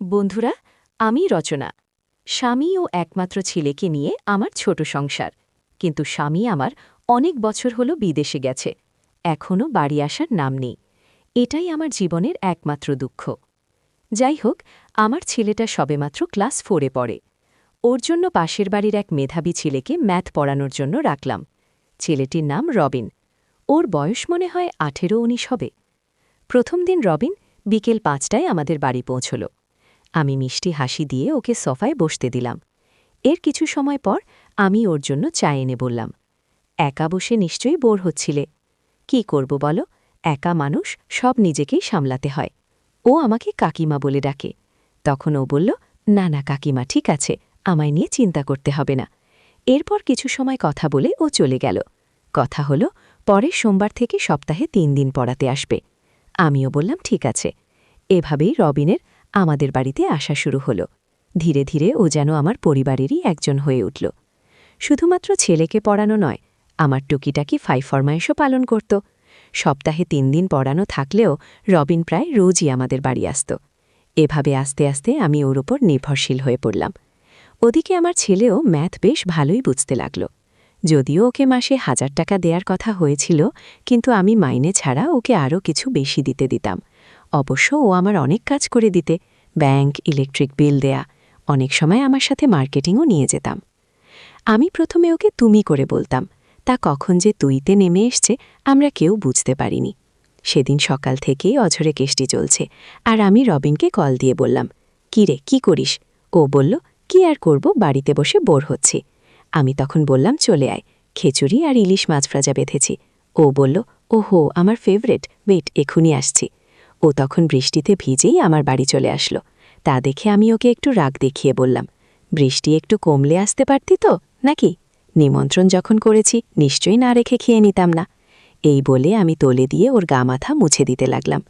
বন্ধুরা, আমি রচনা। স্বামী ও একমাত্র ছেলেকে নিয়ে আমার ছোট সংসার। কিন্তু স্বামী আমার অনেক বছর হলো বিদেশে গেছে, এখনও বাড়ি আসার নাম নেই। এটাই আমার জীবনের একমাত্র দুঃখ। যাই হোক, আমার ছেলেটা সবেমাত্র ক্লাস 4-এ পড়ে। ওর জন্য পাশের বাড়ির এক মেধাবী ছেলেকে ম্যাথ পড়ানোর জন্য রাখলাম। ছেলেটির নাম রবিন। ওর বয়স মনে হয় 18-19 হবে। প্রথম দিন রবিন বিকেল 5টায় আমাদের বাড়ি পৌঁছল। আমি মিষ্টি হাসি দিয়ে ওকে সোফায় বসতে দিলাম। এর কিছু সময় পর আমি ওর জন্য চা এনে বললাম, একা বসে নিশ্চয়ই বোর হচ্ছিলে। কি করব বলো, একা মানুষ, সব নিজেকেই সামলাতে হয়। ও আমাকে কাকিমা বলে ডাকে। তখন ও বলল, না না কাকিমা, ঠিক আছে, আমায় নিয়ে চিন্তা করতে হবে না। এরপর কিছু সময় কথা বলে ও চলে গেল। কথা হলো পরের সোমবার থেকে সপ্তাহে 3 দিন পড়াতে আসবে। আমিও বললাম ঠিক আছে। এভাবেই রবিনের আমাদের বাড়িতে আসা শুরু হলো। ধীরে ধীরে ও যেন আমার পরিবারেরই একজন হয়ে উঠল। শুধুমাত্র ছেলেকে পড়ানো নয়, আমার টুকিটাকি ফরমায়েশও পালন করত। সপ্তাহে 3 দিন পড়ানো থাকলেও রবিন প্রায় রোজই আমাদের বাড়ি আসত। এভাবে আস্তে আস্তে আমি ওর ওপর নির্ভরশীল হয়ে পড়লাম। ওদিকে আমার ছেলেও ম্যাথ বেশ ভালোই বুঝতে লাগল। যদিও ওকে মাসে 1000 টাকা দেওয়ার কথা হয়েছিল, কিন্তু আমি মাইনে ছাড়া ওকে আরও কিছু বেশি দিতাম। অবশ্য ও আমার অনেক কাজ করে দিতে, ব্যাংক, ইলেকট্রিক বিল দেয়া, অনেক সময় আমার সাথে মার্কেটিংও নিয়ে যেতাম। আমি প্রথমে ওকে তুমি করে বলতাম, তা কখন যে তুইতে নেমে এসছে আমরা কেউ বুঝতে পারিনি। সেদিন সকাল থেকেই অঝরে কেষ্টি চলছে, আর আমি রবিনকে কল দিয়ে বললাম, কি রে, কি করিস? ও বলল, কি আর করব, বাড়িতে বসে বোর হচ্ছি। আমি তখন বললাম, চলে আয়, খিচুড়ি আর ইলিশ মাছ ভাজা বেঁধেছি। ও বলল, ওহো, আমার ফেভারেট, ওয়েট, এখুনি আসছি। ও তখন বৃষ্টিতে ভিজেই আমার বাড়ি চলে আসলো। তা দেখে আমি ওকে একটু রাগ দেখিয়ে বললাম, বৃষ্টি একটু কমলে আসতে পারতি তো, নাকি? নিমন্ত্রণ যখন করেছি নিশ্চয়ই না রেখে খেয়ে নিতাম না। এই বলে আমি তোলে দিয়ে ওর গা মাথা মুছে দিতে লাগলাম।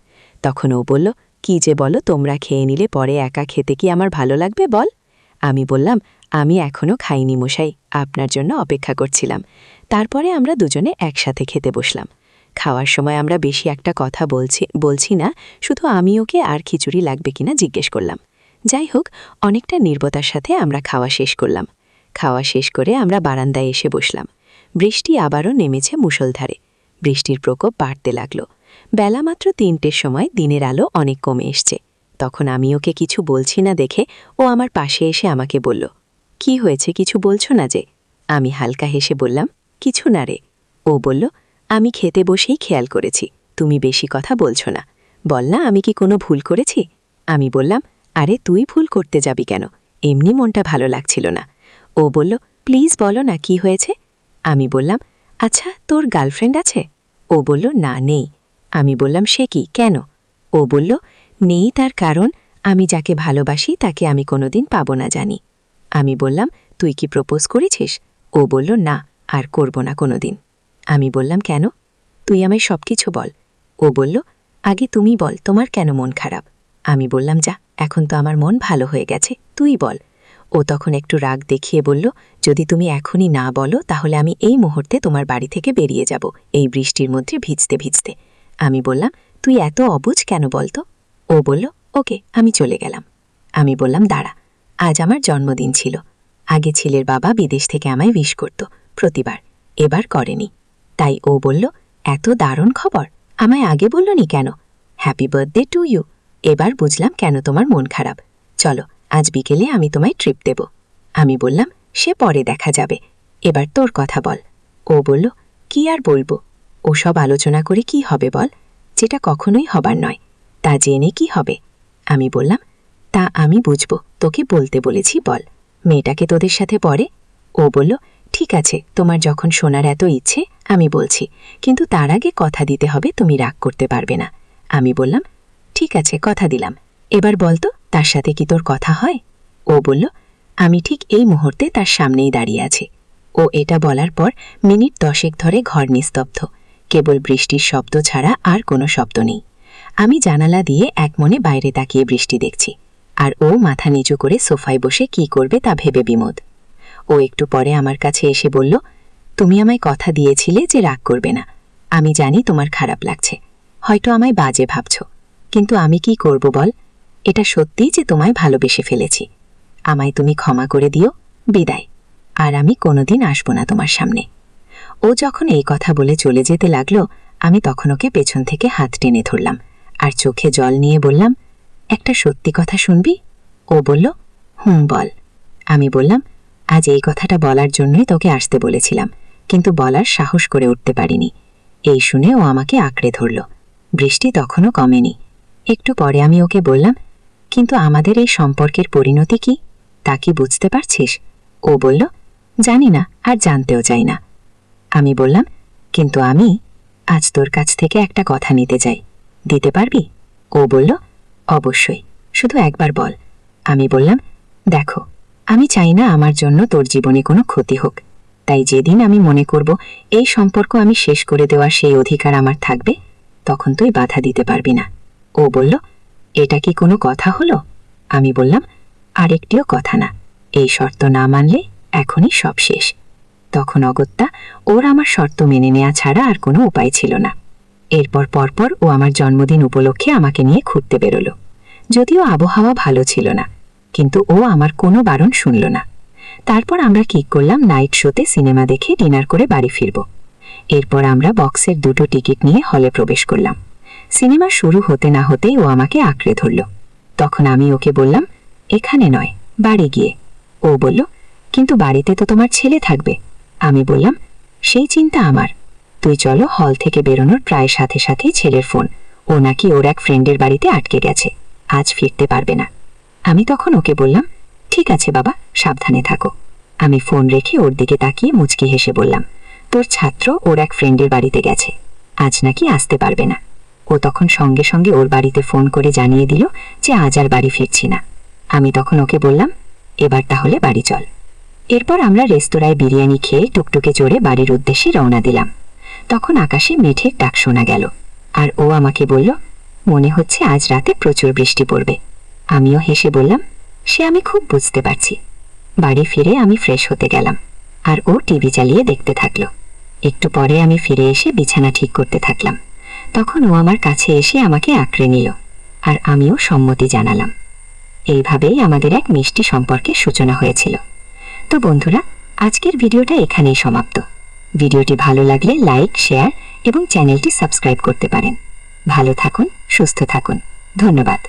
তখন ও বলল, কি যে বলো, তোমরা খেয়ে নিলে পরে একা খেতে কি আমার ভালো লাগবে বল? আমি বললাম, আমি এখনও খাইনি মশাই, আপনার জন্য অপেক্ষা করছিলাম। তারপরে আমরা দুজনে একসাথে খেতে বসলাম। খাওয়ার সময় আমরা বেশি একটা কথা বলছি না, শুধু আমি ওকে আর খিচুড়ি লাগবে কিনা জিজ্ঞেস করলাম। যাই হোক, অনেকটা নির্বতার সাথে আমরা খাওয়া শেষ করলাম। খাওয়া শেষ করে আমরা বারান্দায় এসে বসলাম। বৃষ্টি আবারও নেমেছে মুষলধারে। বৃষ্টির প্রকোপ বাড়তে লাগল। বেলা মাত্র 3টের সময় দিনের আলো অনেক কমে এসছে। তখন আমি ওকে কিছু বলছি না দেখে ও আমার পাশে এসে আমাকে বলল, কি হয়েছে, কিছু বলছো না যে? আমি হালকা হেসে বললাম, কিছু না রে। ও বলল, আমি খেতে বসেই খেয়াল করেছি তুমি বেশি কথা বলছো না। বল না, আমি কি কোনো ভুল করেছি? আমি বললাম, আরে তুই ভুল করতে যাবি কেন, এমনি মনটা ভালো লাগছিল না। ও বলল, প্লিজ বলো না, কি হয়েছে? আমি বললাম, আচ্ছা তোর গার্লফ্রেন্ড আছে? ও বলল, না, নেই। আমি বললাম, সে কি, কেন? ও বলল, নেই তার কারণ আমি যাকে ভালোবাসি তাকে আমি কোনোদিন পাবো না জানি। আমি বললাম, তুই কি প্রপোজ করেছিস? ও বলল, না, আর করব না কোনোদিন। আমি বললাম, কেন? তুই আমায় সব কিছু বল। ও বলল, আগে তুমি বল, তোমার কেন মন খারাপ? আমি বললাম, যা, এখন তো আমার মন ভালো হয়ে গেছে, তুই বল। ও তখন একটু রাগ দেখিয়ে বলল, যদি তুমি এখনই না বলো তাহলে আমি এই মুহূর্তে তোমার বাড়ি থেকে বেরিয়ে যাব, এই বৃষ্টির মধ্যে ভিজতে ভিজতে। আমি বললাম, তুই এত অবুঝ কেন বলতো? ও বলল, ওকে, আমি চলে গেলাম। আমি বললাম, দাঁড়া, আজ আমার জন্মদিন ছিল। আগে ছেলের বাবা বিদেশ থেকে আমায় উইশ করত প্রতিবার, এবার করেনি। তাই ও বলল, এত দারুণ খবর, আমায় আগে বললনি কেন? Happy birthday to you. এবার বুঝলাম কেন তোমার মন খারাপ। চলো, আজ বিকেলে আমি তোমায় ট্রিপ দেব। আমি বললাম, সে পরে দেখা যাবে, এবার তোর কথা বল। ও বলল, কি আর বলবো, ওসব আলোচনা করে কি হবে বল, যেটা কখনোই হবার নয়, তা জেনে কি হবে? আমি বললাম, তা আমি বুঝব, তোকে বলতে বলেছি, বল, মেয়েটাকে তোদের সাথে পড়ে? ও বলল, ঠিক আছে, তোমার যখন শোনার এত ইচ্ছে আমি বলছি, কিন্তু তার আগে কথা দিতে হবে তুমি রাগ করতে পারবে না। আমি বললাম, ঠিক আছে, কথা দিলাম, এবার বলতো তার সাথে কি তোর কথা হয়? ও বলল, আমি ঠিক এই মুহূর্তে তার সামনেই দাঁড়িয়ে আছি। ও এটা বলার পর মিনিট 10 ধরে ঘর নিস্তব্ধ, কেবল বৃষ্টির শব্দ ছাড়া আর কোনো শব্দ নেই। আমি জানালা দিয়ে এক মনে বাইরে তাকিয়ে বৃষ্টি দেখছি, আর ও মাথা নিচু করে সোফায় বসে কি করবে তা ভেবে বিমোদ। ও একটু পরে আমার কাছে এসে বলল, তুমি আমায় কথা দিয়েছিলে যে রাগ করবে না। আমি জানি তোমার খারাপ লাগছে, হয়তো আমায় বাজে ভাবছ, কিন্তু আমি কি করব বল? এটা সত্যিই যে তোমায় ভালোবেসে ফেলেছি। আমায় তুমি ক্ষমা করে দিও। বিদায়। আর আমি কোনোদিন আসব না তোমার সামনে। ও যখন এই কথা বলে চলে যেতে লাগলো, আমি তখন ওকে পেছন থেকে হাত টেনে ধরলাম আর চোখে জল নিয়ে বললাম, একটা সত্যি কথা শুনবি? ও বলল, বল। আমি বললাম, আজ এই কথাটা বলার জন্যই তোকে আসতে বলেছিলাম, কিন্তু বলার সাহস করে উঠতে পারিনি। এই শুনে ও আমাকে আঁকড়ে ধরল। বৃষ্টি তখনও কমেনি। একটু পরে আমি ওকে বললাম, কিন্তু আমাদের এই সম্পর্কের পরিণতি কি, তা কি বুঝতে পারছিস? ও বলল, জানি না, আর জানতেও চাই না। আমি বললাম, কিন্তু আমি আজ তোর কাছ থেকে একটা কথা নিতে চাই, দিতে পারবি? ও বলল, অবশ্যই, শুধু একবার বল। আমি বললাম, দেখো, আমি চাই না আমার জন্য তোর জীবনে কোনো ক্ষতি হোক, তাই যেদিন আমি মনে করব এই সম্পর্ক আমি শেষ করে দেওয়ার সেই অধিকার আমার থাকবে, তখন তুই বাধা দিতে পারবি না। ও বলল, এটা কি কোনো কথা হলো? আমি বললাম, আরেকটিও কথা না, এই শর্ত না মানলে এখনই সব শেষ। তখন অগত্যা ওর আমার শর্ত মেনে নেওয়া ছাড়া আর কোনো উপায় ছিল না। এরপর পরপর ও আমার জন্মদিন উপলক্ষে আমাকে নিয়ে ঘুরতে বেরোলো। যদিও আবহাওয়া ভালো ছিল না, কিন্তু ও আমার কোনো বারণ শুনল না। তারপর আমরা ঠিক করলাম নাইট শোতে সিনেমা দেখে ডিনার করে বাড়ি ফিরব। এরপর আমরা বক্সের 2টো টিকিট নিয়ে হলে প্রবেশ করলাম। সিনেমা শুরু হতে না হতেই ও আমাকে আঁকড়ে ধরল। তখন আমি ওকে বললাম, এখানে নয়, বাড়ি গিয়ে। ও বলল, কিন্তু বাড়িতে তো তোমার ছেলে থাকবে। আমি বললাম, সেই চিন্তা আমার। তুই চলো। হল থেকে বেরোনোর প্রায় সাথে সাথেই ছেলের ফোন, ও নাকি ওর এক ফ্রেন্ডের বাড়িতে আটকে গেছে, আজ ফিরতে পারবে না। আমি তখন ওকে বললাম, ঠিক আছে বাবা, সাবধানে থাকো। আমি ফোন রেখে ওর দিকে তাকিয়ে মুচকি হেসে বললাম, তোর ছাত্র ওর এক ফ্রেন্ডের বাড়িতে গেছে, আজ নাকি আসতে পারবে না। ও তখন সঙ্গে সঙ্গে ওর বাড়িতে ফোন করে জানিয়ে দিল যে আজ আর বাড়ি ফিরছি না। আমি তখন ওকে বললাম, এবার তাহলে বাড়ি চল। এরপর আমরা রেস্তোরাঁয় বিরিয়ানি খেয়ে টুকটুকে চড়ে বাড়ির উদ্দেশ্যে রওনা দিলাম। তখন আকাশে মেঘের ডাক শোনা গেল, আর ও আমাকে বলল, মনে হচ্ছে আজ রাতে প্রচুর বৃষ্টি পড়বে। আমিও হেসে বললাম, সে আমি খুব বুঝতে পারছি। বাড়ি ফিরে আমি ফ্রেশ হতে গেলাম, আর ও টিভি চালিয়ে দেখতে থাকলো। একটু পরে আমি ফিরে এসে বিছানা ঠিক করতে থাকলাম। তখন ও আমার কাছে এসে আমাকে আঁকড়ে নিল, আর আমিও সম্মতি জানালাম। এইভাবেই আমাদের এক মিষ্টি সম্পর্কের সূচনা হয়েছিল। তো বন্ধুরা, আজকের ভিডিওটা এখানেই সমাপ্ত। ভিডিওটি ভালো লাগলে লাইক, শেয়ার এবং চ্যানেলটি সাবস্ক্রাইব করতে পারেন। ভালো থাকুন, সুস্থ থাকুন। ধন্যবাদ।